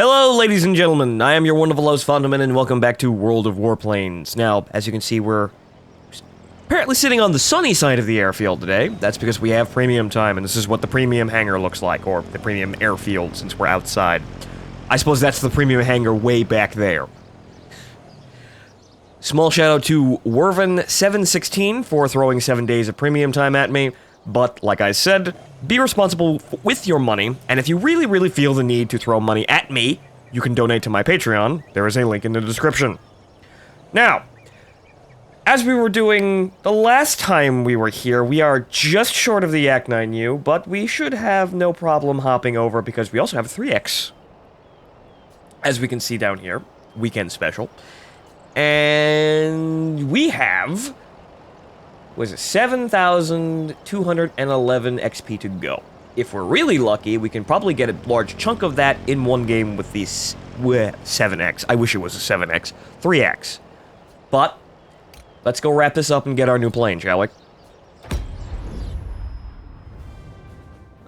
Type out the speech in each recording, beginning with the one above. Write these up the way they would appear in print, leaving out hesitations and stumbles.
Hello, ladies and gentlemen. I am your wonderful host, Fondaman, and welcome back to World of Warplanes. Now, as you can see, we're apparently sitting on the sunny side of the airfield today. That's because we have premium time, and this is what the premium hangar looks like, or the premium airfield, since we're outside. I suppose that's the premium hangar way back there. Small shout out to Werven716 for throwing 7 days of premium time at me. But, like I said, be responsible with your money, and if you really feel the need to throw money at me, you can donate to my Patreon. There is a link in the description. Now, as we were doing the last time we were here, we are just short of the Yak 9U, but we should have no problem hopping over because we also have a 3X. As we can see down here, weekend special. And we have... was it 7,211 XP to go. If we're really lucky, we can probably get a large chunk of that in one game with the 7X. I wish it was a 7X. 3X. But, let's go wrap this up and get our new plane, shall we?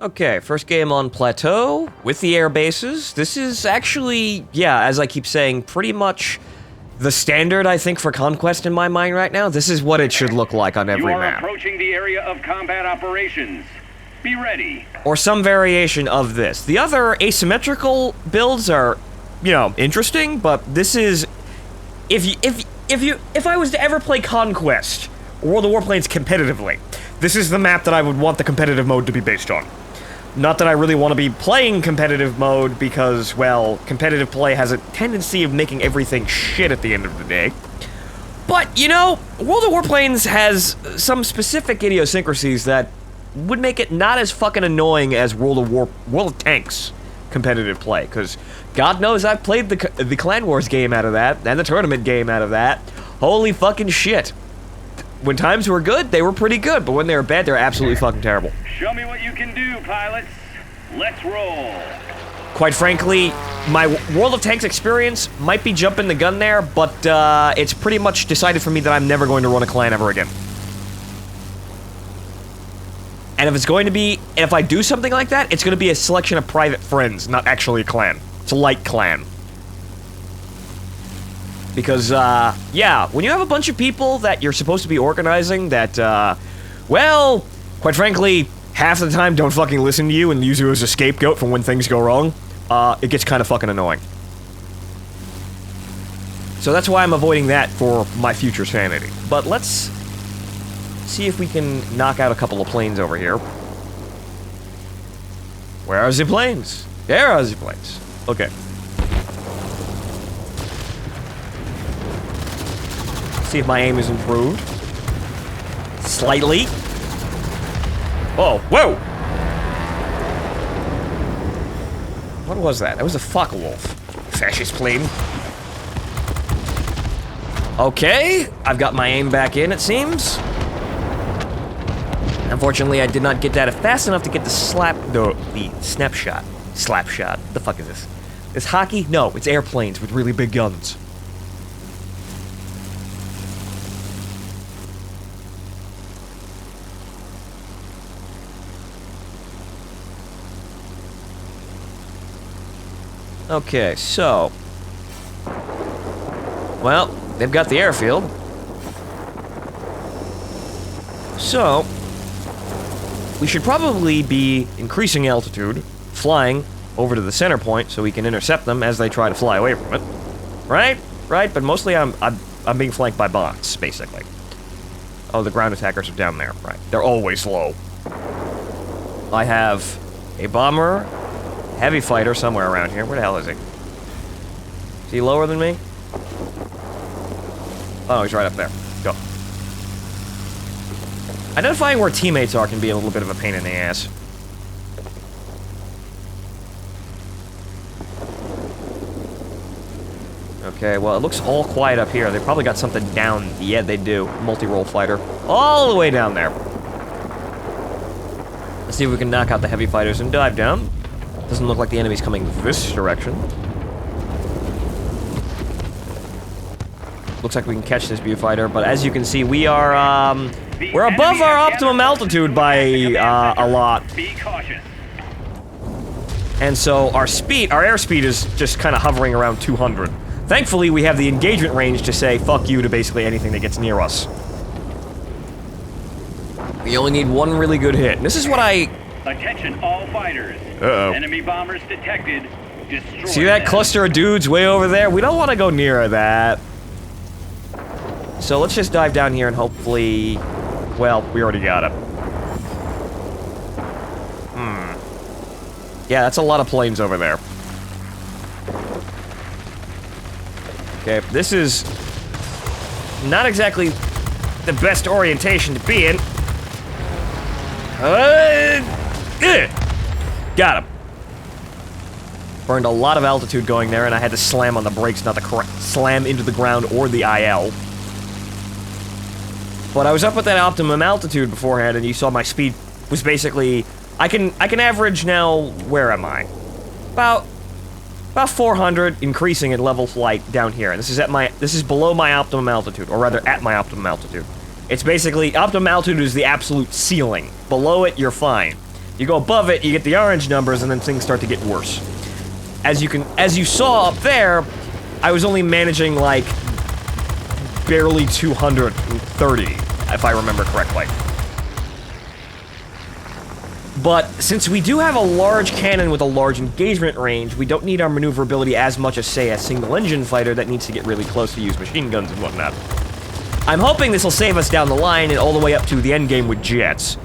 Okay, first game on Plateau, with the air bases. This is actually, yeah, as I keep saying, pretty much... the standard, I think, for Conquest in my mind right now. This is what it should look like on every map. You are approaching the area of combat operations. Be ready. Or some variation of this. The other asymmetrical builds are, you know, interesting, but this is... If I was to ever play Conquest, or World of Warplanes competitively, this is the map that I would want the competitive mode to be based on. Not that I really want to be playing competitive mode because, well, competitive play has a tendency of making everything shit at the end of the day. But, you know, World of Warplanes has some specific idiosyncrasies that would make it not as fucking annoying as World of Tanks competitive play, because God knows I've played the Clan Wars game out of that, and the tournament game out of that. Holy fucking shit. When times were good, they were pretty good, but when they were bad, they're absolutely fucking terrible. Show me what you can do, pilots. Let's roll. Quite frankly, my World of Tanks experience might be jumping the gun there, but it's pretty much decided for me that I'm never going to run a clan ever again. And if it's going to be, if I do something like that, it's going to be a selection of private friends, not actually a clan. It's a light clan. Because, yeah, when you have a bunch of people that you're supposed to be organizing that, well, quite frankly, half the time don't fucking listen to you and use you as a scapegoat for when things go wrong, it gets kind of fucking annoying. So that's why I'm avoiding that for my future sanity. But let's see if we can knock out a couple of planes over here. Where are the planes? There are the planes. Okay. See if my aim is improved. Slightly. Oh, whoa! What was that? That was a Focke-Wulf. Fascist plane. Okay, I've got my aim back in, it seems. Unfortunately, I did not get that fast enough to get the snapshot. Slapshot. What the fuck is this? Is hockey? No, it's airplanes with really big guns. Okay, so... well, they've got the airfield. So... we should probably be increasing altitude, flying over to the center point so we can intercept them as they try to fly away from it. Right? Right, but mostly I'm being flanked by bots, basically. Oh, the ground attackers are down there. Right. They're always low. I have a bomber... heavy fighter somewhere around here. Where the hell is he? Is he lower than me? Oh, he's right up there. Go. Identifying where teammates are can be a little bit of a pain in the ass. Okay, well, it looks all quiet up here. They probably got something down. Yeah, they do. Multirole fighter. All the way down there. Let's see if we can knock out the heavy fighters and dive down. Doesn't look like the enemy's coming this direction. Looks like we can catch this viewfighter, but as you can see, we are, we're above our optimum altitude by, a lot. Be cautious. And so our airspeed is just kind of hovering around 200. Thankfully, we have the engagement range to say fuck you to basically anything that gets near us. We only need one really good hit. And this is what I... Attention all fighters. Uh-oh. Enemy bombers detected. Destroy See that them. cluster of dudes way over there? We don't want to go near that. So let's just dive down here and hopefully... Well, we already got it. Yeah, that's a lot of planes over there. Okay, this is not exactly the best orientation to be in. Got him. Burned a lot of altitude going there, and I had to slam on the brakes, not to slam into the ground or the IL. But I was up at that optimum altitude beforehand, and you saw my speed was basically... I can average now... Where am I? About 400, increasing in level flight down here. And this is below my optimum altitude, or rather at my optimum altitude. It's basically... Optimum altitude is the absolute ceiling. Below it, you're fine. You go above it, you get the orange numbers, and then things start to get worse. As you saw up there, I was only managing, like, barely 230, if I remember correctly. But since we do have a large cannon with a large engagement range, we don't need our maneuverability as much as, say, a single-engine fighter that needs to get really close to use machine guns and whatnot. I'm hoping this will save us down the line and all the way up to the endgame with jets.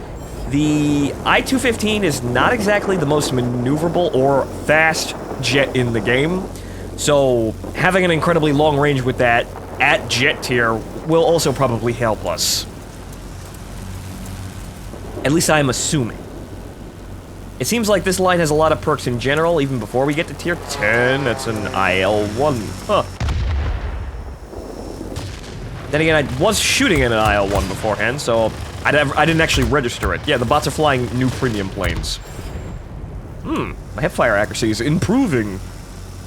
The I-215 is not exactly the most maneuverable or fast jet in the game, so having an incredibly long range with that at jet tier will also probably help us. At least I'm assuming. It seems like this line has a lot of perks in general, even before we get to tier 10. That's an IL-1. Huh. Then again, I was shooting in an IL-1 beforehand, so I didn't actually register it. Yeah, the bots are flying new premium planes. My hipfire accuracy is improving.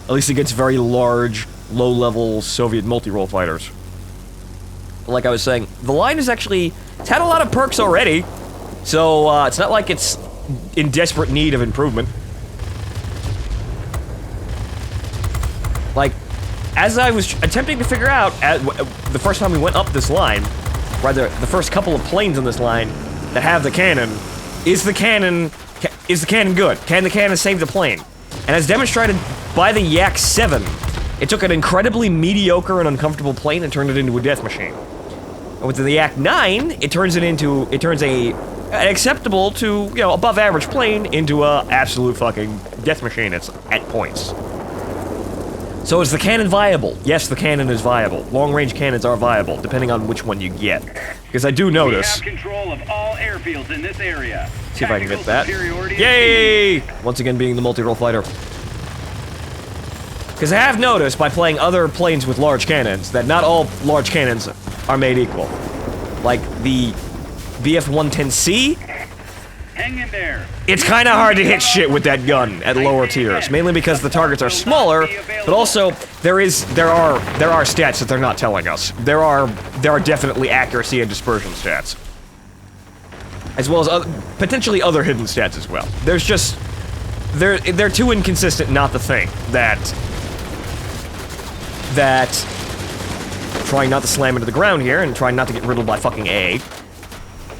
At least against very large, low-level Soviet multirole fighters. But like I was saying, the line is actually... It's had a lot of perks already, so it's not like it's in desperate need of improvement. Like, as I was attempting to figure out the first time we went up this line, rather the first couple of planes on this line that have the cannon, is the cannon good? Can the cannon save the plane? And as demonstrated by the Yak-7, it took an incredibly mediocre and uncomfortable plane and turned it into a death machine. And with the Yak-9, it turns an acceptable to, you know, above average plane into a absolute fucking death machine at points. So is the cannon viable? Yes, the cannon is viable. Long-range cannons are viable, depending on which one you get. Because I do notice... We have control of all airfields in this area. See if I can get that. Superiority Yay! Once again being the multirole fighter. Because I have noticed, by playing other planes with large cannons, that not all large cannons are made equal. Like the BF-110C, hang in there. it's kind of hard to hit shit with that gun at lower tiers, mainly because the targets are smaller, but also there are stats that they're not telling us. There are definitely accuracy and dispersion stats, as well as potentially other hidden stats as well. There's just they're too inconsistent not to think that trying not to slam into the ground here and trying not to get riddled by fucking A.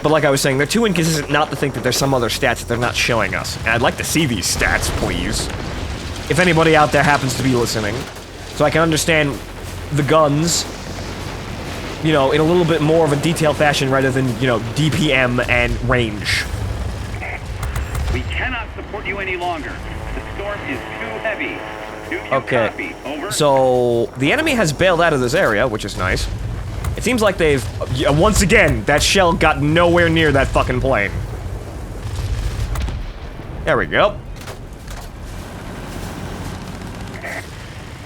But like I was saying, they're too inconsistent not to think that there's some other stats that they're not showing us. And I'd like to see these stats, please. If anybody out there happens to be listening. So I can understand the guns, you know, in a little bit more of a detailed fashion rather than, you know, DPM and range. We cannot support you any longer. The storm is too heavy. Do you Okay. copy? Over. So the enemy has bailed out of this area, which is nice. It seems like they've... once again, that shell got nowhere near that fucking plane. There we go.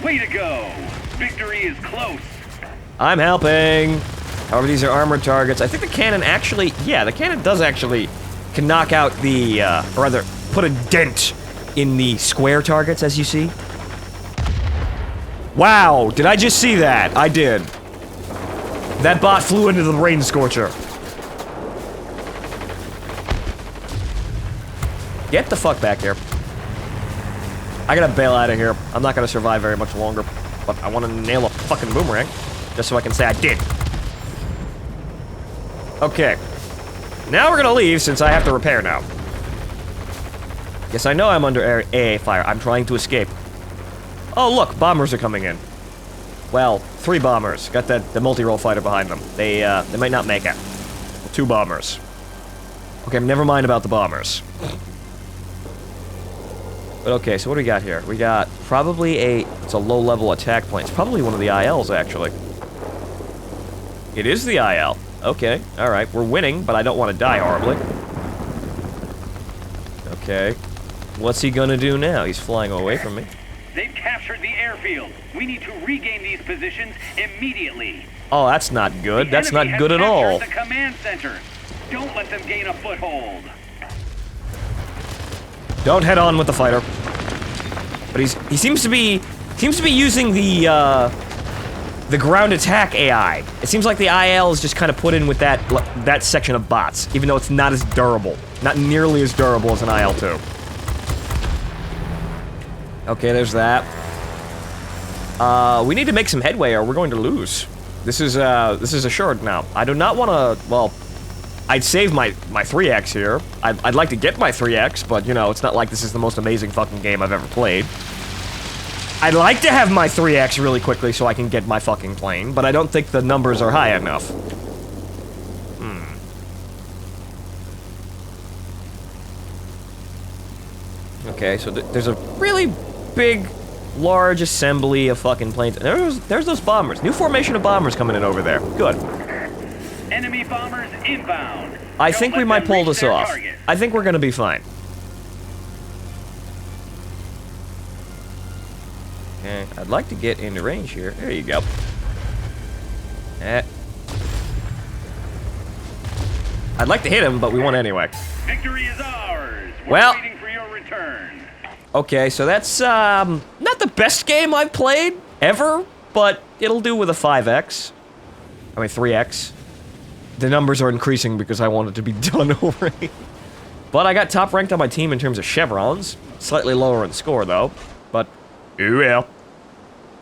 Way to go! Victory is close. I'm helping. However, these are armored targets. I think the cannon actually... Yeah, the cannon does actually... can knock out the... or rather, put a dent in the square targets, as you see. Wow, did I just see that? I did. That bot flew into the rain scorcher. Get the fuck back here. I gotta bail out of here. I'm not gonna survive very much longer, but I want to nail a fucking boomerang, just so I can say I did. Okay. Now we're gonna leave, since I have to repair now. Yes, I know I'm under AA fire. I'm trying to escape. Oh, look, bombers are coming in. Well, 3 bombers. Got the multirole fighter behind them. They might not make it. 2 bombers. Okay, never mind about the bombers. But okay, so what do we got here? We got probably it's a low-level attack plane. It's probably one of the ILs, actually. It is the IL. Okay, alright, we're winning, but I don't want to die horribly. Okay. What's he gonna do now? He's flying away from me. They've captured the airfield. We need to regain these positions immediately. Oh, that's not good. That's not good at all. The command center. Don't let them gain a foothold. Don't head on with the fighter. But he seems to be using the ground attack AI. It seems like the IL is just kind of put in with that section of bots, even though it's not as durable, not nearly as durable as an IL-2. Okay, there's that. We need to make some headway or we're going to lose. This is assured now. I do not want to, well, I'd save my 3X here. I'd like to get my 3X, but, you know, it's not like this is the most amazing fucking game I've ever played. I'd like to have my 3X really quickly so I can get my fucking plane, but I don't think the numbers are high enough. Okay, so there's a really big, large assembly of fucking planes. There's those bombers. New formation of bombers coming in over there. Good. Enemy bombers inbound. I think we might pull this off. I think we're gonna be fine. Okay, I'd like to get into range here. There you go. I'd like to hit him, but we won't anyway. Victory is ours. We're Well, waiting for your return. okay, so that's not the best game I've played ever, but it'll do with a 5X. I mean 3X. The numbers are increasing because I want it to be done already. But I got top ranked on my team in terms of chevrons. Slightly lower in score though. But ooh well.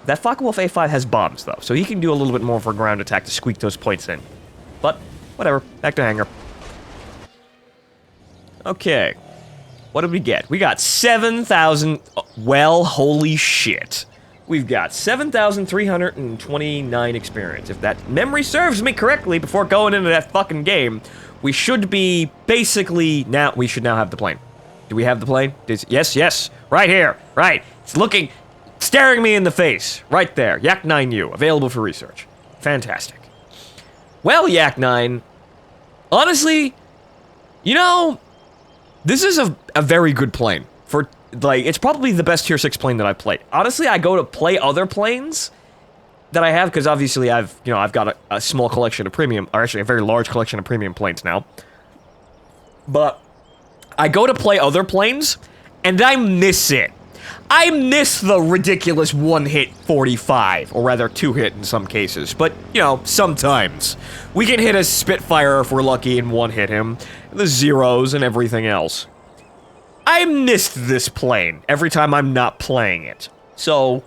That Focke-Wulf A5 has bombs though, so he can do a little bit more for ground attack to squeak those points in. But whatever, back to hangar. Okay. What did we get? We got 7,000... Well, holy shit. We've got 7,329 experience. If that memory serves me correctly before going into that fucking game, we should be basically... We should now have the plane. Do we have the plane? Yes. Right here. Right. It's looking... Staring me in the face. Right there. Yak-9U. Available for research. Fantastic. Well, Yak-9... Honestly... You know... This is a very good plane. For, like, it's probably the best tier 6 plane that I've played. Honestly, I go to play other planes that I have, because obviously I've got a small collection of premium, or actually a very large collection of premium planes now. But I go to play other planes, and I miss it. I miss the ridiculous one-hit 45, or rather 2-hit in some cases, but, you know, sometimes. We can hit a Spitfire if we're lucky and one-hit him, the zeros and everything else. I missed this plane every time I'm not playing it. So,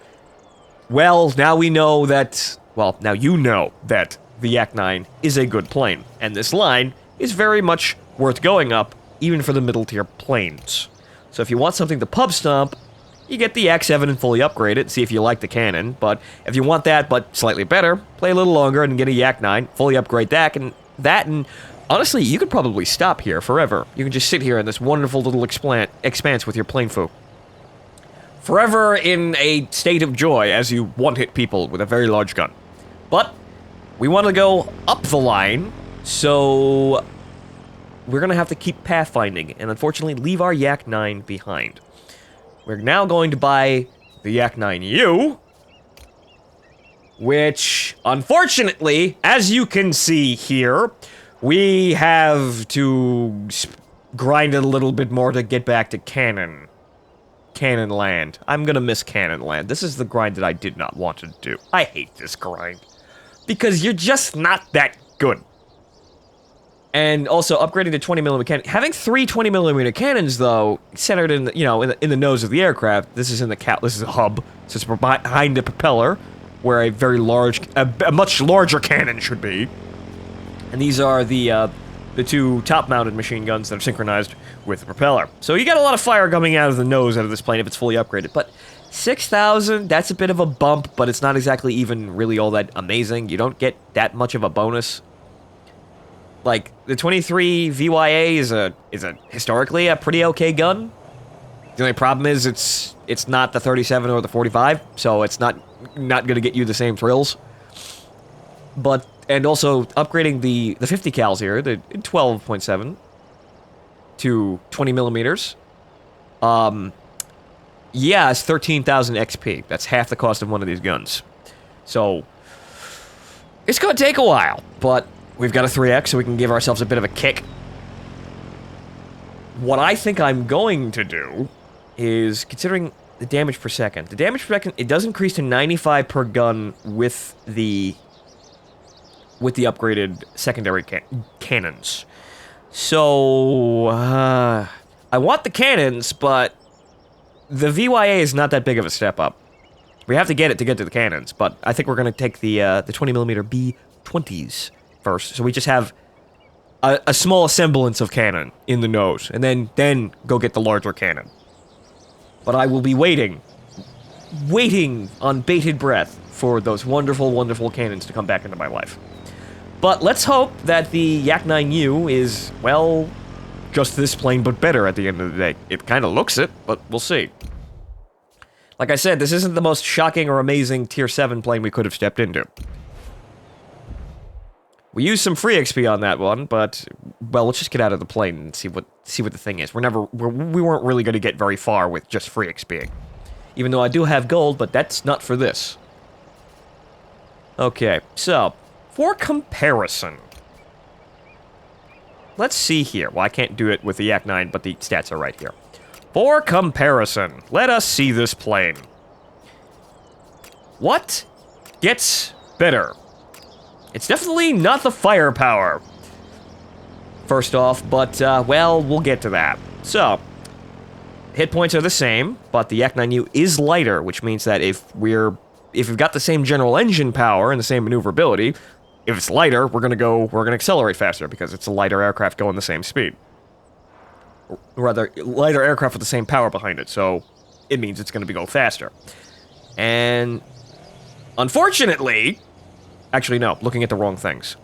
well, now we know that, well, now you know that the Yak-9 is a good plane, and this line is very much worth going up, even for the middle-tier planes. So if you want something to pub stomp, you get the Yak-7 and fully upgrade it, see if you like the cannon, but if you want that, but slightly better, play a little longer and get a Yak-9, fully upgrade that, and honestly, you could probably stop here forever. You can just sit here in this wonderful little expanse with your plane foo. Forever in a state of joy as you one-hit people with a very large gun. But we want to go up the line, so we're going to have to keep pathfinding, and unfortunately leave our Yak-9 behind. We're now going to buy the Yak-9U, which, unfortunately, as you can see here, we have to grind it a little bit more to get back to Cannon Land. I'm gonna miss Cannon Land. This is the grind that I did not want to do. I hate this grind. Because you're just not that good. And also upgrading to 20mm cannon. Having 3 20mm cannons, though, centered in the, in the nose of the aircraft. This is in the this is a hub, so it's behind the propeller, where a very large, a much larger cannon should be. And these are the 2 top-mounted machine guns that are synchronized with the propeller. So you got a lot of fire coming out of the nose out of this plane if it's fully upgraded. But 6,000, that's a bit of a bump, but it's not exactly even really all that amazing. You don't get that much of a bonus. Like, the 23 VYA is a historically a pretty okay gun. The only problem is it's not the 37 or the 45, so it's not going to get you the same thrills. But, and also upgrading the 50 cals here, the 12.7 to 20 millimeters. Yeah, it's 13,000 XP. That's half the cost of one of these guns. So, it's going to take a while, but we've got a 3X, so we can give ourselves a bit of a kick. What I think I'm going to do is, considering the damage per second. The damage per second, it does increase to 95 per gun with the upgraded secondary cannons. So, I want the cannons, but the VYA is not that big of a step up. We have to get it to get to the cannons, but I think we're going to take the 20mm B20s first, so we just have a small semblance of cannon in the nose, and then go get the larger cannon. But I will be waiting on bated breath for those wonderful, wonderful cannons to come back into my life. But let's hope that the Yak-9U is, well, just this plane, but better at the end of the day. It kind of looks it, but we'll see. Like I said, this isn't the most shocking or amazing Tier 7 plane we could have stepped into. We used some free XP on that one, but, well, let's just get out of the plane and see what the thing is. We weren't really going to get very far with just free XP. Even though I do have gold, but that's not for this. Okay, so, for comparison, let's see here. Well, I can't do it with the Yak-9, but the stats are right here. For comparison, let us see this plane. What gets better? It's definitely not the firepower, first off, but, well, we'll get to that. So, hit points are the same, but the Yak-9U is lighter, which means that if we've got the same general engine power and the same maneuverability, if it's lighter, we're gonna accelerate faster, because it's a lighter aircraft going the same speed. Or rather, lighter aircraft with the same power behind it, so it means it's gonna go faster. And, unfortunately... Actually, no. Looking at the wrong things.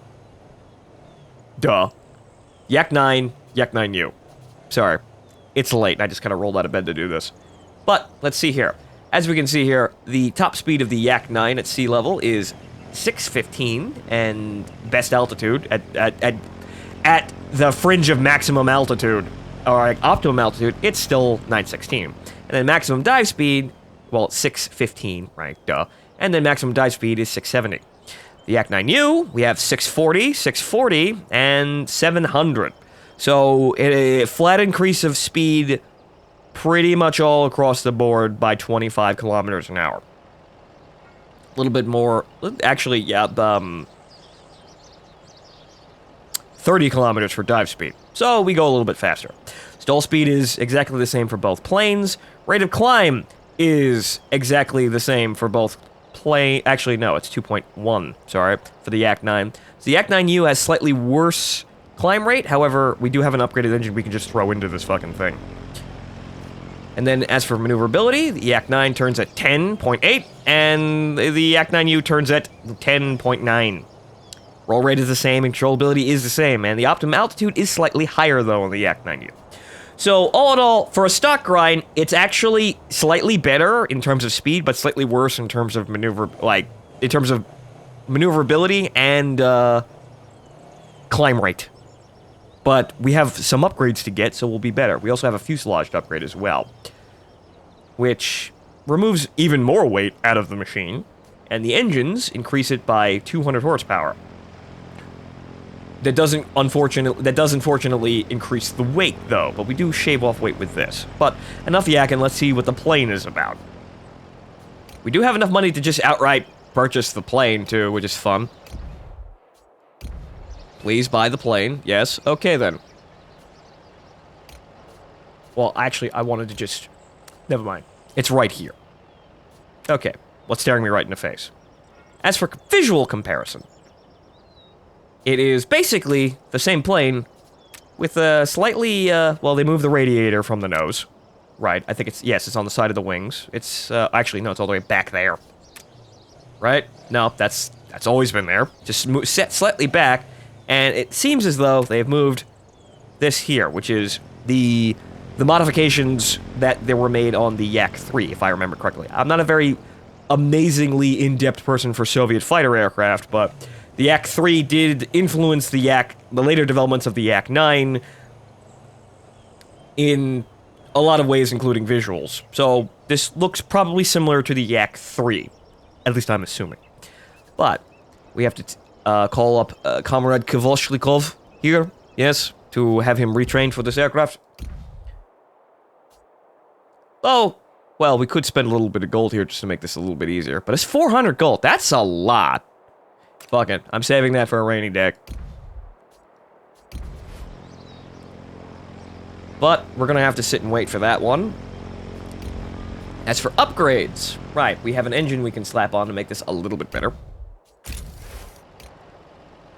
Duh. Yak-9, Yak-9U. Sorry. It's late. I just kind of rolled out of bed to do this. But, let's see here. As we can see here, the top speed of the Yak-9 at sea level is 615, and best altitude at the fringe of maximum altitude, or like optimum altitude, it's still 916. And then maximum dive speed, well, 615, right? Duh. And then maximum dive speed is 670. The Yak-9U, we have 640, 640, and 700. So, a flat increase of speed pretty much all across the board by 25 kilometers an hour. A little bit more, actually, yeah, 30 kilometers for dive speed. So, we go a little bit faster. Stall speed is exactly the same for both planes. Rate of climb is exactly the same for both actually, no, it's 2.1, sorry, for the Yak-9. So the Yak-9U has slightly worse climb rate, however, we do have an upgraded engine we can just throw into this fucking thing. And then, as for maneuverability, the Yak-9 turns at 10.8, and the Yak-9U turns at 10.9. Roll rate is the same, and controllability is the same, and the optimum altitude is slightly higher, though, on the Yak-9U. So, all in all, for a stock grind, it's actually slightly better in terms of speed, but slightly worse in terms of maneuverability and, climb rate. But we have some upgrades to get, so we'll be better. We also have a fuselage upgrade as well, which removes even more weight out of the machine, and the engines increase it by 200 horsepower. That does unfortunately increase the weight, though, but we do shave off weight with this. But enough yakking, let's see what the plane is about. We do have enough money to just outright purchase the plane, too, which is fun. Please buy the plane. Yes. Okay, then. Well, actually, I wanted to just... Never mind. It's right here. Okay. What's staring me right in the face? As for visual comparison, it is basically the same plane with a slightly, well, they moved the radiator from the nose. Right. I think it's... Yes, it's on the side of the wings. It's, actually, no, it's all the way back there. Right? No, that's always been there. Just set slightly back, and it seems as though they've moved this here, which is the modifications that they were made on the Yak-3, if I remember correctly. I'm not a very amazingly in-depth person for Soviet fighter aircraft, but the Yak-3 did influence the later developments of the Yak-9 in a lot of ways, including visuals. So this looks probably similar to the Yak-3, at least I'm assuming. But we have to call up Comrade Kvoshlikov here, yes, to have him retrained for this aircraft. Oh, well, we could spend a little bit of gold here just to make this a little bit easier, but it's 400 gold. That's a lot. Fuck it. I'm saving that for a rainy day. But we're gonna have to sit and wait for that one. As for upgrades, right, we have an engine we can slap on to make this a little bit better.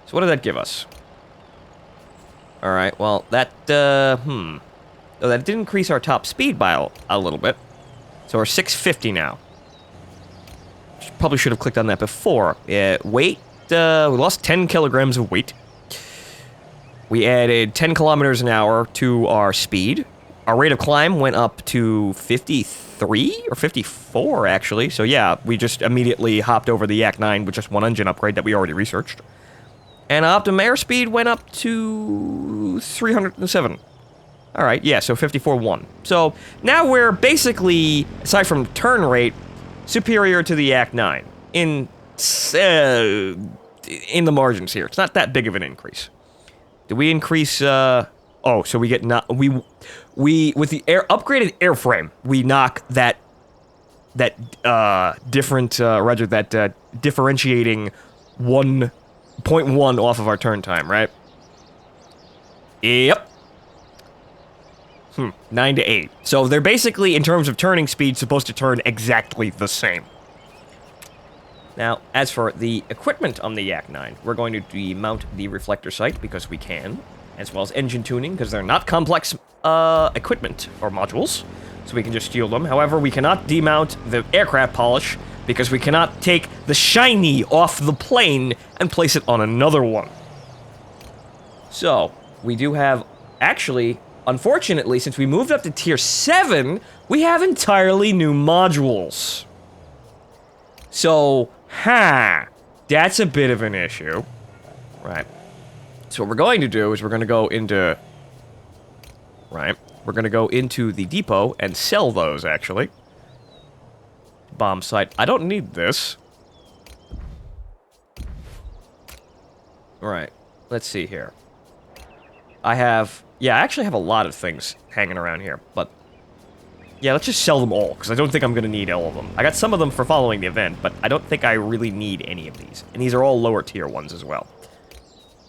So what did that give us? Alright, well, that, Oh, that did increase our top speed by a little bit. So we're 650 now. Probably should have clicked on that before. Weight, we lost 10 kilograms of weight. We added 10 kilometers an hour to our speed. Our rate of climb went up to 53 or 54, actually. So yeah, we just immediately hopped over the Yak-9 with just one engine upgrade that we already researched. And optimum airspeed went up to 307. Alright, yeah, so 54.1. So now we're basically, aside from turn rate, superior to the Yak-9 in the margins here. It's not that big of an increase. Do we increase, oh, so we get not, we with the upgraded airframe, we knock that differentiating 1.1 off of our turn time, right? Yep. 9 to 8. So they're basically, in terms of turning speed, supposed to turn exactly the same. Now, as for the equipment on the Yak-9, we're going to demount the reflector sight because we can, as well as engine tuning because they're not complex equipment or modules, so we can just steal them. However, we cannot demount the aircraft polish because we cannot take the shiny off the plane and place it on another one. So, we do have, actually, unfortunately, since we moved up to tier 7, we have entirely new modules. So, that's a bit of an issue. Right. So what we're going to do is we're going to go into... Right. We're going to go into the depot and sell those, actually. Bomb site. I don't need this. Alright. Let's see here. I have... Yeah, I actually have a lot of things hanging around here, but... Yeah, let's just sell them all, because I don't think I'm going to need all of them. I got some of them for following the event, but I don't think I really need any of these. And these are all lower tier ones as well.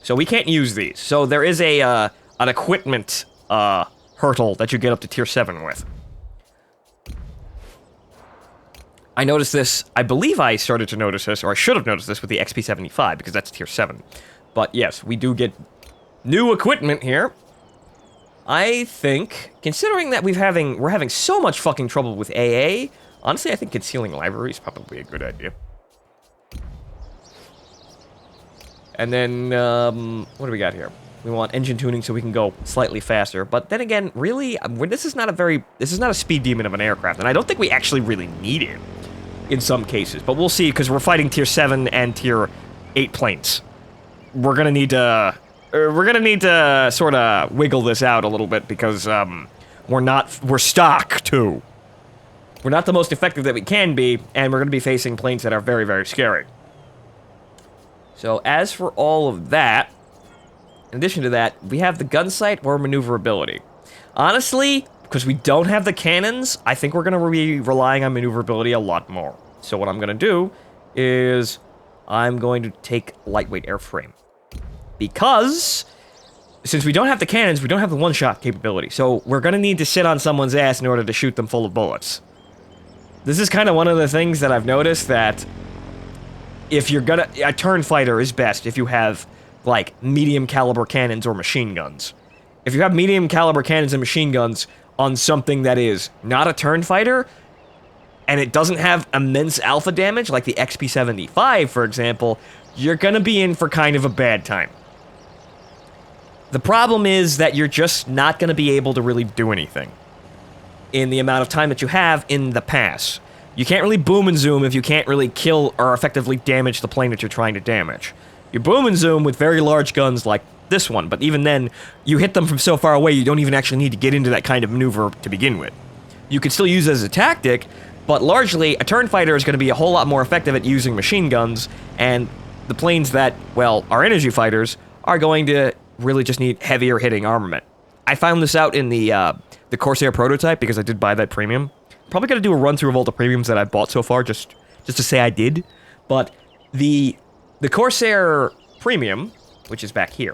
So we can't use these. So there is a, an equipment, hurdle that you get up to tier 7 with. I noticed this, I believe I started to notice this, or I should have noticed this with the XP75, because that's tier 7. But yes, we do get new equipment here. I think, considering that we're having so much fucking trouble with AA, honestly, I think concealing library is probably a good idea. And then, what do we got here? We want engine tuning so we can go slightly faster. But then again, really, this is not a speed demon of an aircraft, and I don't think we actually really need it in some cases. But we'll see, because we're fighting tier 7 and tier 8 planes. We're gonna need to sort of wiggle this out a little bit because we're stock too. We're not the most effective that we can be, and we're going to be facing planes that are very, very scary. So as for all of that, in addition to that, we have the gun sight or maneuverability. Honestly, because we don't have the cannons, I think we're going to be relying on maneuverability a lot more. So what I'm going to do is I'm going to take lightweight airframe. Because since we don't have the cannons, we don't have the one-shot capability. So we're going to need to sit on someone's ass in order to shoot them full of bullets. This is kind of one of the things that I've noticed, that if you're gonna... A turn fighter is best if you have, like, medium caliber cannons or machine guns. If you have medium caliber cannons and machine guns on something that is not a turn fighter, and it doesn't have immense alpha damage, like the XP-75, for example, you're gonna be in for kind of a bad time. The problem is that you're just not gonna be able to really do anything in the amount of time that you have in the pass. You can't really boom and zoom if you can't really kill or effectively damage the plane that you're trying to damage. You boom and zoom with very large guns like this one, but even then, you hit them from so far away, you don't even actually need to get into that kind of maneuver to begin with. You could still use it as a tactic, but largely, a turn fighter is going to be a whole lot more effective at using machine guns, and the planes that, well, are energy fighters are going to really just need heavier hitting armament. I found this out in the Corsair prototype because I did buy that premium. Probably going to do a run through of all the premiums that I've bought so far, just to say I did. But the Corsair premium, which is back here,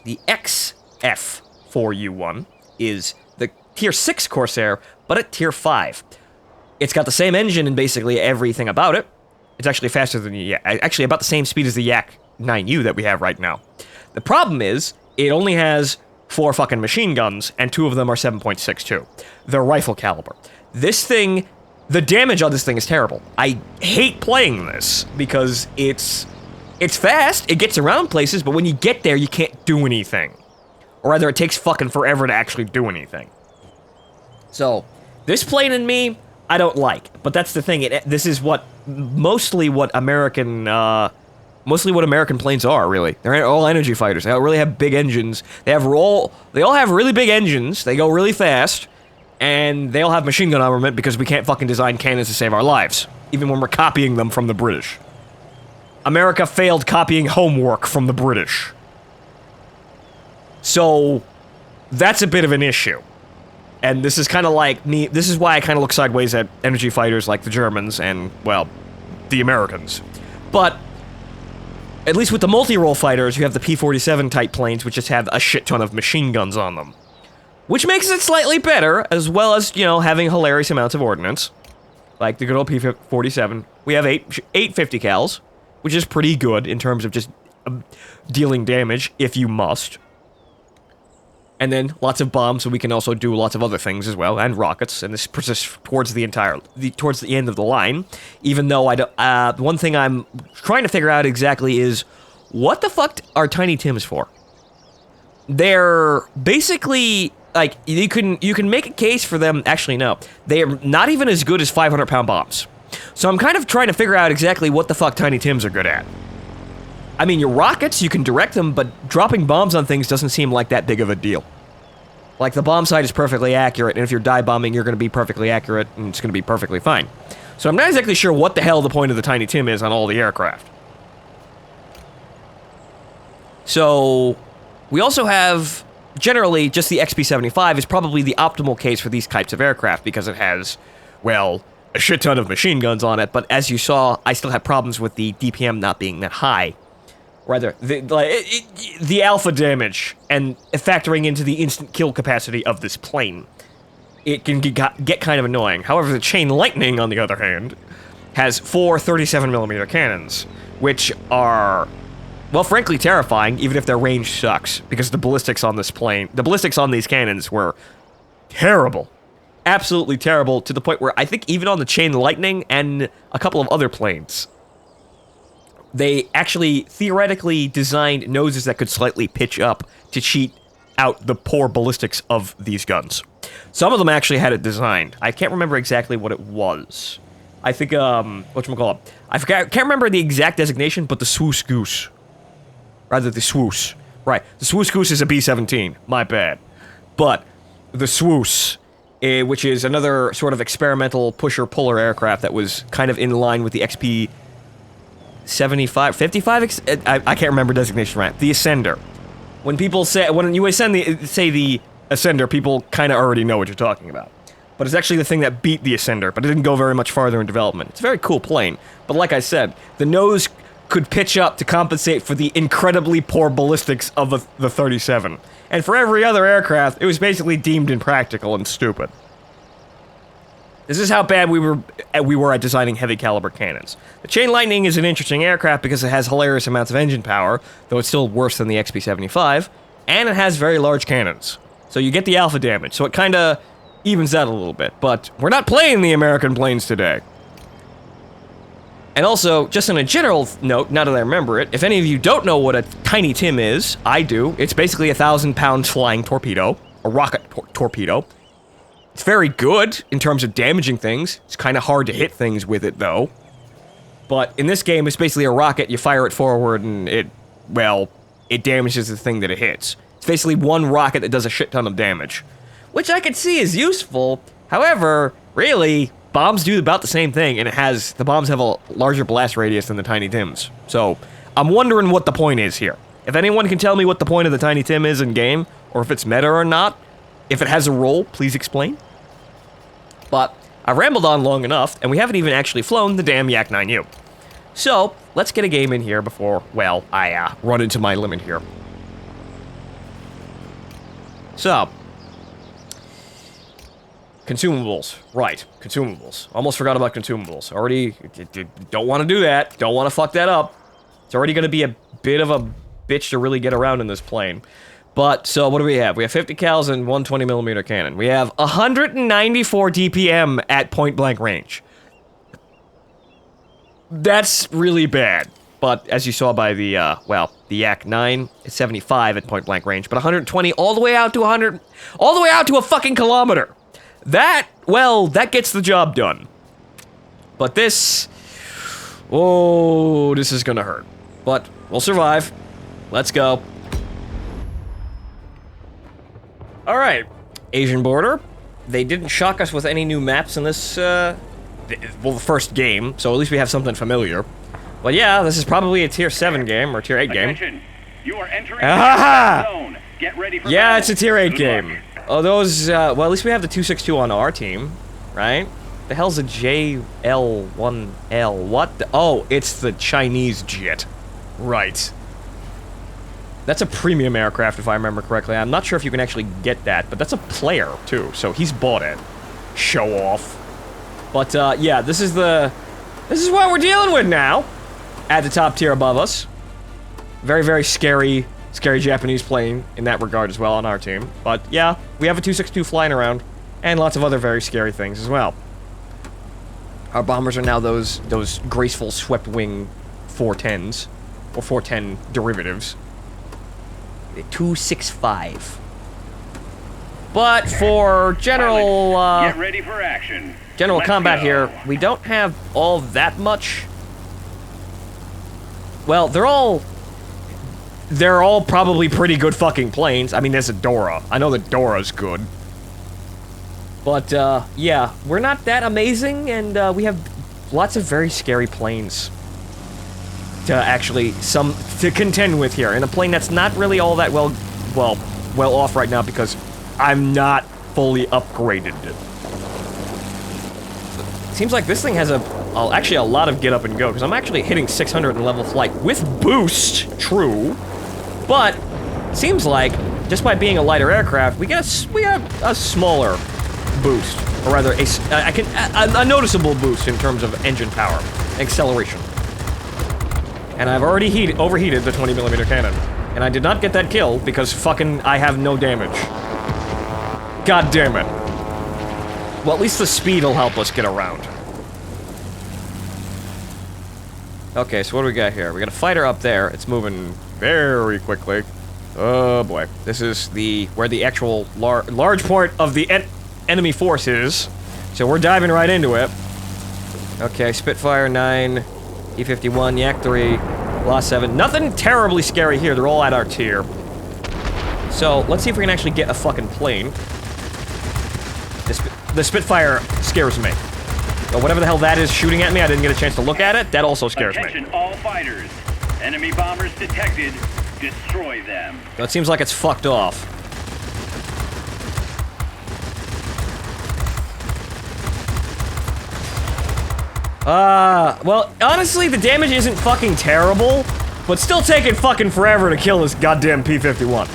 the XF4U1 is the Tier 6 Corsair, but at Tier 5. It's got the same engine and basically everything about it. It's actually faster than the actually about the same speed as the Yak 9U that we have right now. The problem is, it only has 4 fucking machine guns, and 2 of them are 7.62. They're rifle caliber. This thing, the damage on this thing is terrible. I hate playing this, because it's fast, it gets around places, but when you get there, you can't do anything. Or rather, it takes fucking forever to actually do anything. So, this plane and me, I don't like. But that's the thing, this is mostly what American planes are, really. They're all energy fighters. They all really have big engines. They all have really big engines. They go really fast. And they all have machine gun armament because we can't fucking design cannons to save our lives. Even when we're copying them from the British. America failed copying homework from the British. So, that's a bit of an issue. And this is kind of like me, this is why I kind of look sideways at energy fighters like the Germans and, well, the Americans. But, at least with the multi-role fighters, you have the P-47 type planes, which just have a shit ton of machine guns on them. Which makes it slightly better, as well as, you know, having hilarious amounts of ordnance. Like the good old P-47. We have 8 50 cals, which is pretty good in terms of just dealing damage, if you must. And then lots of bombs, so we can also do lots of other things as well, and rockets, and this persists towards the end of the line. Even though one thing I'm trying to figure out exactly is, what the fuck are Tiny Tims for? They're basically, like, you can make a case for them, actually no, they're not even as good as 500-pound bombs. So I'm kind of trying to figure out exactly what the fuck Tiny Tims are good at. I mean, your rockets, you can direct them, but dropping bombs on things doesn't seem like that big of a deal. Like, the bomb sight is perfectly accurate, and if you're dive bombing, you're going to be perfectly accurate, and it's going to be perfectly fine. So I'm not exactly sure what the hell the point of the Tiny Tim is on all the aircraft. So, we also have, generally, just the XP-75 is probably the optimal case for these types of aircraft, because it has, well, a shit ton of machine guns on it, but as you saw, I still have problems with the DPM not being that high. Rather, the alpha damage, and factoring into the instant kill capacity of this plane, it can get kind of annoying. However, the Chain Lightning, on the other hand, has 4 37mm cannons, which are, well, frankly terrifying, even if their range sucks, because the ballistics on this plane, the ballistics on these cannons were terrible. Absolutely terrible, to the point where I think even on the Chain Lightning and a couple of other planes, they actually theoretically designed noses that could slightly pitch up to cheat out the poor ballistics of these guns. Some of them actually had it designed. I can't remember exactly what it was. I think, whatchamacallit? I can't remember the exact designation, but the Swoosh Goose. Rather, the Swoosh. Right, the Swoosh Goose is a B-17. My bad. But, the Swoosh, which is another sort of experimental pusher-puller aircraft that was kind of in line with the XP 75, 55, I can't remember designation right. The Ascender. When people say, when you say the Ascender, people kind of already know what you're talking about. But it's actually the thing that beat the Ascender, but it didn't go very much farther in development. It's a very cool plane, but like I said, the nose could pitch up to compensate for the incredibly poor ballistics of the 37. And for every other aircraft, it was basically deemed impractical and stupid. This is how bad we were at designing heavy caliber cannons. The Chain Lightning is an interesting aircraft because it has hilarious amounts of engine power, though it's still worse than the XP-75, and it has very large cannons. So you get the alpha damage, so it kinda evens out a little bit, but we're not playing the American planes today. And also, just on a general note, now that I remember it, if any of you don't know what a Tiny Tim is, I do. It's basically a 1,000-pound flying torpedo, a rocket torpedo. It's very good in terms of damaging things. It's kind of hard to hit things with it, though. But in this game, it's basically a rocket, you fire it forward, and it damages the thing that it hits. It's basically one rocket that does a shit ton of damage. Which I could see is useful, however, really, bombs do about the same thing, and the bombs have a larger blast radius than the Tiny Tims. So, I'm wondering what the point is here. If anyone can tell me what the point of the Tiny Tim is in game, or if it's meta or not, if it has a role, please explain. But, I've rambled on long enough, and we haven't even actually flown the damn Yak-9U. So, let's get a game in here before, well, I run into my limit here. So, consumables. Right, consumables. Almost forgot about consumables. Already, don't want to do that. Don't want to fuck that up. It's already going to be a bit of a bitch to really get around in this plane. But, so what do we have? We have 50 cals and 120mm cannon. We have 194 DPM at point-blank range. That's really bad. But, as you saw by the, the Yak-9, it's 75 at point-blank range, but 120 all the way out to all the way out to a fucking kilometer. That, well, that gets the job done. But this, oh, this is gonna hurt. But, we'll survive. Let's go. Alright, Asian border. They didn't shock us with any new maps in this, well, the first game, so at least we have something familiar. But yeah, this is probably a Tier 7 game, or Tier 8 game. Attention. You are entering the zone. Get ready for battle. It's a Tier 8 Good game. luck. Oh, those, well, at least we have the 262 on our team, right? The hell's a JL1L? What? Oh, it's the Chinese jet. Right. That's a premium aircraft, if I remember correctly. I'm not sure if you can actually get that, but that's a player, too, so he's bought it. Show off. But, yeah, this is what we're dealing with now. At the top tier above us. Very, very scary Japanese plane in that regard as well on our team. But, yeah, we have a 262 flying around, and lots of other very scary things as well. Our bombers are now those graceful swept wing 410s, or 410 derivatives. 265. But for general, get ready for action. General Let's combat go. here, we don't have all that much. Well, they're all probably pretty good fucking planes. I mean, there's a Dora. I know the Dora's good. But, yeah, we're not that amazing, and, we have lots of very scary planes to actually, to contend with here, and a plane that's not really all that well off right now because I'm not fully upgraded. Seems like this thing has actually a lot of get up and go, because I'm actually hitting 600 in level flight with boost, true, but seems like just by being a lighter aircraft, we get a smaller boost, or rather a noticeable boost in terms of engine power, acceleration. And I've already overheated the 20mm cannon, and I did not get that kill because fucking I have no damage. God damn it. Well, at least the speed will help us get around. Okay, so what do we got here? We got a fighter up there. It's moving very quickly. Oh boy. This is where the actual large part of the enemy force is. So we're diving right into it. Okay, Spitfire 9, E-51, Yak 3, Lost 7. Nothing terribly scary here. They're all at our tier. So, let's see if we can actually get a fucking plane. The Spitfire scares me. But whatever the hell that is shooting at me, I didn't get a chance to look at it. That also scares Attention, me. all fighters. Enemy bombers detected. Destroy them. So it seems like it's fucked off. Well, honestly, the damage isn't fucking terrible, but still taking fucking forever to kill this goddamn P-51.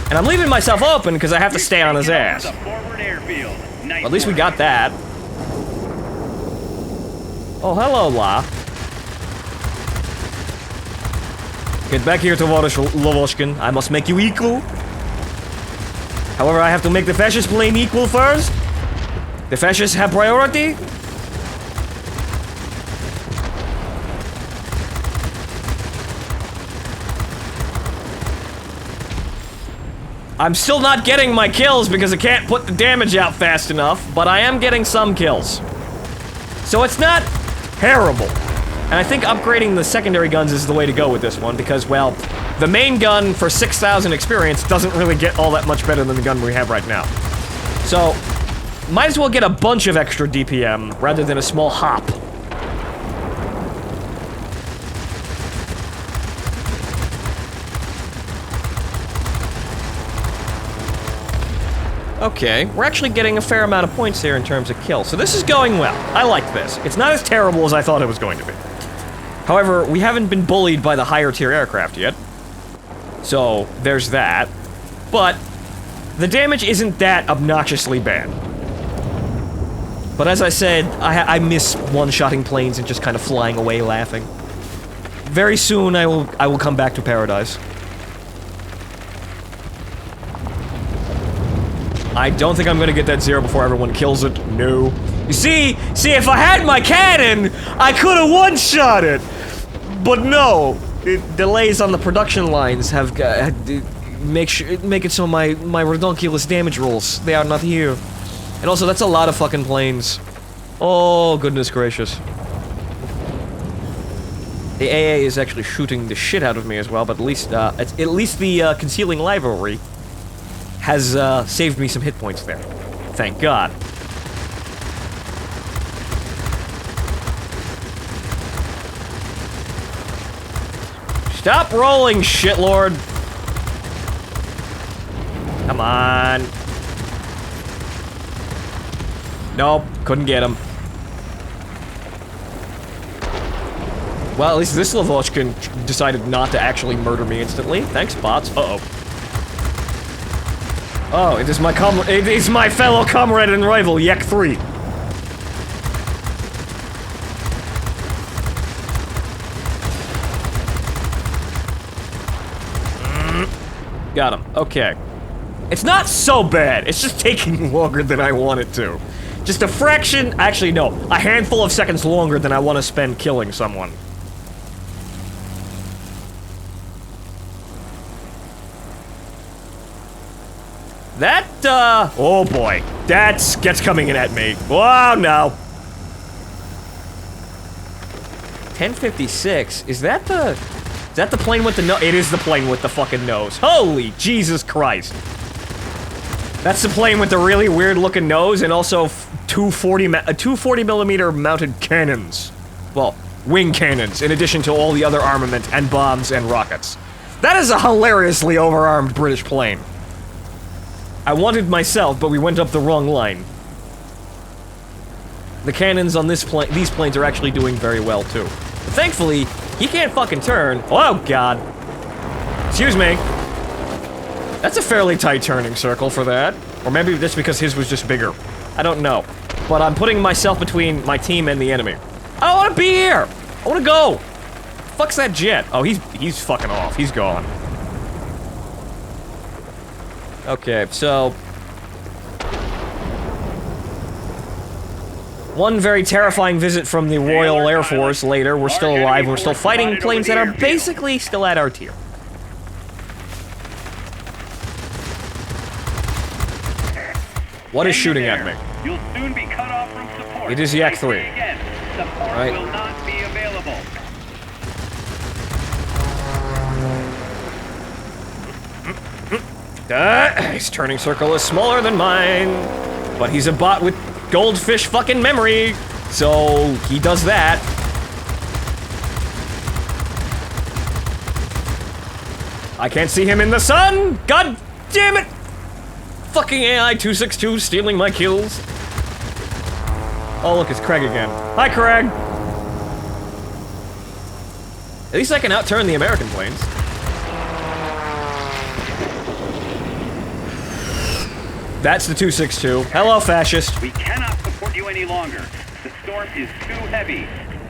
And I'm leaving myself open because I have to stay on his ass. Well, at least we got that. Oh, hello, La. Get back here, Tovarish Lovoshkin. I must make you equal. However, I have to make the fascist plane equal first. The fascists have priority. I'm still not getting my kills because I can't put the damage out fast enough, but I am getting some kills. So it's not terrible. And I think upgrading the secondary guns is the way to go with this one because, well, the main gun for 6,000 experience doesn't really get all that much better than the gun we have right now. So, might as well get a bunch of extra DPM rather than a small hop. Okay, we're actually getting a fair amount of points here in terms of kills, so this is going well. I like this. It's not as terrible as I thought it was going to be. However, we haven't been bullied by the higher tier aircraft yet. So, there's that. But, the damage isn't that obnoxiously bad. But as I said, I miss one-shotting planes and just kind of flying away laughing. Very soon I will come back to paradise. I don't think I'm gonna get that 0 before everyone kills it. No. You see, if I had my cannon, I could have one-shot it. But no, delays on the production lines have make it so my redonkulous damage rolls, they are not here. And also, that's a lot of fucking planes. Oh goodness gracious. The AA is actually shooting the shit out of me as well, but at least the concealing rivalry has saved me some hit points there. Thank God. Stop rolling, shitlord! Come on. Nope, couldn't get him. Well, at least this Lavochkin decided not to actually murder me instantly. Thanks, bots. Uh-oh. Oh, it is my fellow comrade and rival, Yak 3. Got him. Okay. It's not so bad. It's just taking longer than I want it to. Just a fraction, actually no, a handful of seconds longer than I want to spend killing someone. That, oh boy. That's coming in at me. Oh, no. 1056, is that the plane with the nose? It is the plane with the fucking nose. Holy Jesus Christ. That's the plane with the really weird looking nose and also two 40 millimeter mounted cannons. Well, wing cannons, in addition to all the other armament and bombs and rockets. That is a hilariously overarmed British plane. I wanted myself, but we went up the wrong line. The cannons on these planes are actually doing very well, too. But thankfully, he can't fucking turn. Oh, God. Excuse me. That's a fairly tight turning circle for that. Or maybe that's because his was just bigger. I don't know. But I'm putting myself between my team and the enemy. I don't want to be here! I want to go! Fuck's that jet? Oh, he's fucking off. He's gone. Okay, so... one very terrifying visit from the Royal Air Force later. We're still alive. We're still fighting planes that are basically still at our tier. What is shooting at me? You'll soon be cut off from support. It is Yak 3. Support right. will not be available. His turning circle is smaller than mine, but he's a bot with goldfish fucking memory, so he does that. I can't see him in the sun! God damn it! Fucking I-215 stealing my kills. Oh look, it's Craig again. Hi, Craig! At least I can outturn the American planes. That's the 262. Hello, fascist. We cannot support you any longer. The storm is too heavy.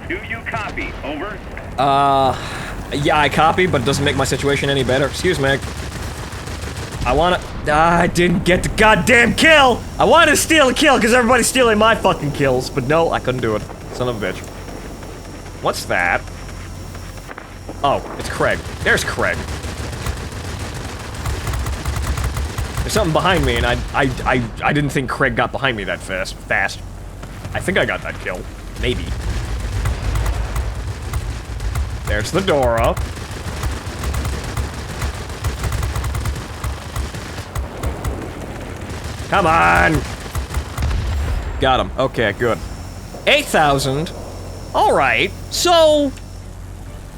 Do you copy? Over. Yeah, I copy, but it doesn't make my situation any better. Excuse me. I didn't get the goddamn kill! I wanted to steal a kill because everybody's stealing my fucking kills, but no, I couldn't do it. Son of a bitch. What's that? Oh, it's Craig. There's Craig. There's something behind me, and I didn't think Craig got behind me that fast. I think I got that kill. Maybe. There's the Dora. Come on! Got him. Okay, good. 8,000. Alright, so...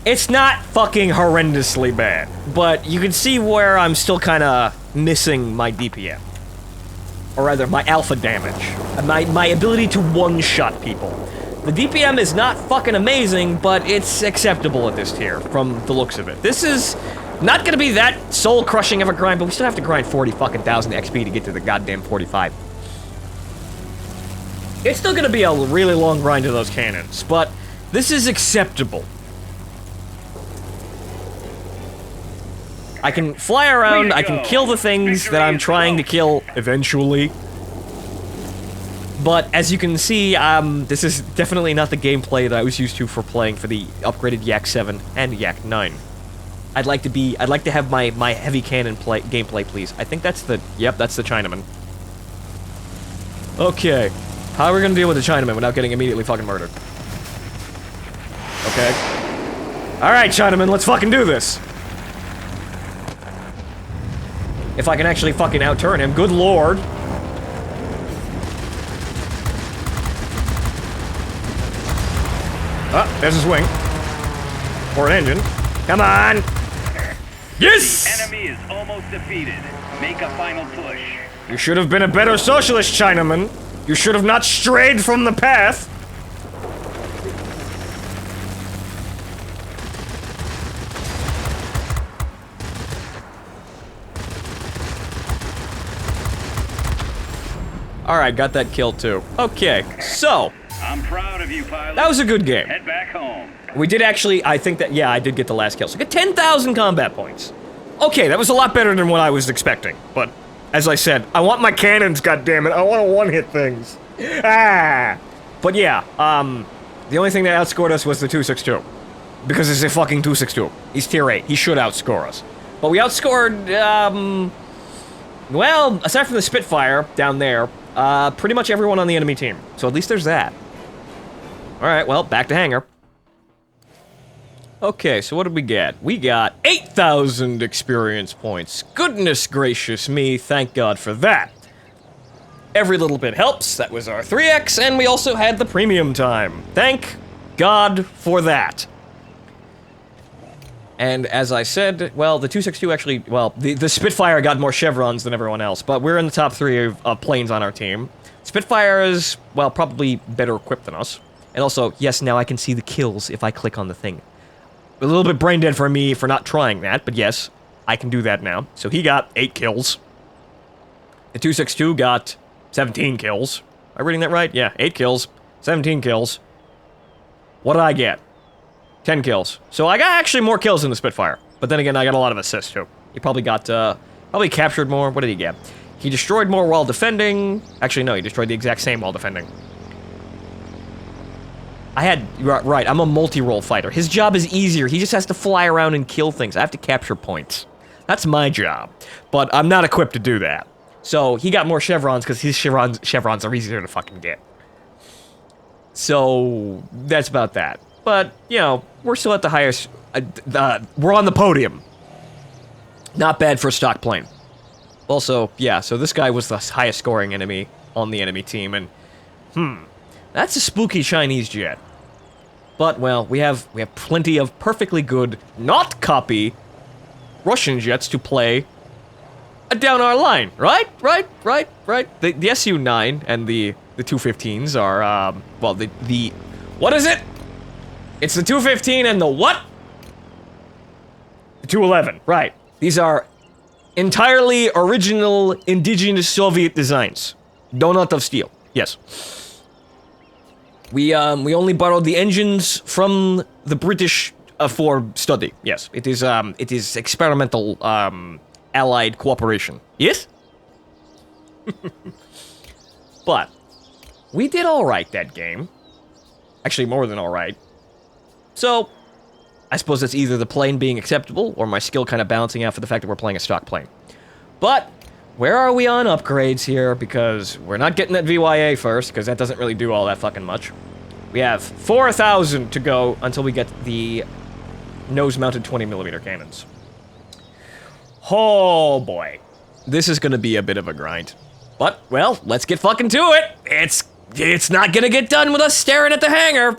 It's not fucking horrendously bad, but you can see where I'm still kinda missing my DPM. Or rather, my alpha damage. My ability to one-shot people. The DPM is not fucking amazing, but it's acceptable at this tier, from the looks of it. This is not gonna be that soul-crushing of a grind, but we still have to grind 40 fucking thousand XP to get to the goddamn 45. It's still gonna be a really long grind to those cannons, but this is acceptable. I can fly around, I can kill the things that I'm trying to kill eventually. But as you can see, this is definitely not the gameplay that I was used to for playing for the upgraded Yak 7 and Yak 9. I'd like to have my heavy cannon gameplay, please. I think that's the, yep, that's the Chinaman. Okay, how are we gonna deal with the Chinaman without getting immediately fucking murdered? Okay. Alright, Chinaman, let's fucking do this. If I can actually fucking outturn him, good lord. Ah, there's his wing. Or an engine. Come on! Yes! The enemy is almost defeated. Make a final push. You should have been a better socialist, Chinaman. You should have not strayed from the path. Alright, got that kill too. Okay, so... I'm proud of you, pilot. That was a good game. Head back home. We did actually, I think that, yeah, I did get the last kill. So I got 10,000 combat points. Okay, that was a lot better than what I was expecting. But, as I said, I want my cannons, goddammit. I want to one-hit things. Ah! But yeah, the only thing that outscored us was the 262. Because it's a fucking 262. He's tier 8. He should outscore us. But we outscored, well, aside from the Spitfire down there, pretty much everyone on the enemy team. So at least there's that. Alright, well, back to hangar. Okay, so what did we get? We got 8,000 experience points. Goodness gracious me, thank God for that. Every little bit helps. That was our 3x, and we also had the premium time. Thank God for that. And as I said, well, the 262 actually, well, the Spitfire got more chevrons than everyone else, but we're in the top 3 of planes on our team. Spitfire is, well, probably better equipped than us. And also, yes, now I can see the kills if I click on the thing. A little bit brain dead for me for not trying that, but yes, I can do that now. So he got 8 kills. The 262 got 17 kills. Am I reading that right? Yeah, 8 kills, 17 kills. What did I get? 10 kills. So I got actually more kills than the Spitfire. But then again, I got a lot of assists too. He probably got, probably captured more. What did he get? He destroyed more while defending. Actually, no, he destroyed the exact same while defending. Right, I'm a multi-role fighter. His job is easier. He just has to fly around and kill things. I have to capture points. That's my job. But I'm not equipped to do that. So he got more chevrons because his chevrons are easier to fucking get. So that's about that. But, you know, we're still at the highest... we're on the podium. Not bad for a stock plane. Also, yeah, so this guy was the highest scoring enemy on the enemy team, and... That's a spooky Chinese jet. But, well, we have plenty of perfectly good, not copy, Russian jets to play down our line, right? Right. The Su-9 and the 215s are, well, the... What is it? It's the 215 and the what? The 211, right. These are entirely original indigenous Soviet designs. Donut of steel, yes. We only borrowed the engines from the British for study. Yes, it is experimental allied cooperation. Yes. But we did all right that game. Actually, more than all right. So I suppose that's either the plane being acceptable or my skill kind of balancing out for the fact that we're playing a stock plane. But where are we on upgrades here? Because we're not getting that VYA first, because that doesn't really do all that fucking much. We have 4,000 to go until we get the nose-mounted 20mm cannons. Oh boy. This is gonna be a bit of a grind. But, well, let's get fucking to it! It's not gonna get done with us staring at the hangar!